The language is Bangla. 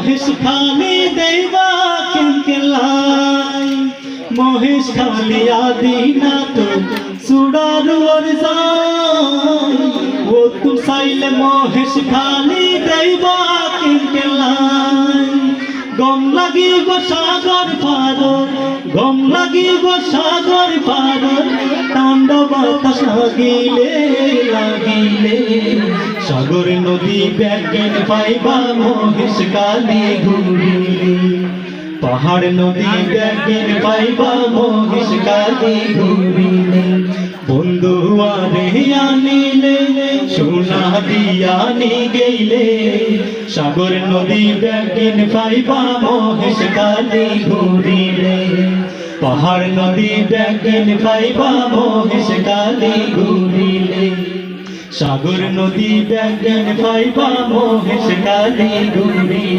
মহেশ খালি দেবা কেলাই মহেশ খালি আদিনা তো সুড়ারুর যাই ও তু সাইলে মহেশ খালি দেবা কেলাই গম লাগিব সাগর পার গম লাগিব সাগর পার তাণ্ডব বাতাস লাগিলে লাগিলে সাগর নদী ব্যাজ্ঞান পাইবা মহেশ কালী ঘুরিলে পাহাড় নদী ব্যাজ্ঞান পাইবা মহেশ কালী ঘুরিলে বন্ধু আরে আনিলে সোনা দিয়া নি গেলে সাগর নদী ব্যাজ্ঞান পাইবা মহেশ কালী ঘুরিলে পাহাড় নদী ব্যাজ্ঞান পাইবা মহেশ কালী ঘুরিলে সাগর নদী ব্যাজ্ঞান পাইবা মহেশ কালী ঘুরিলে।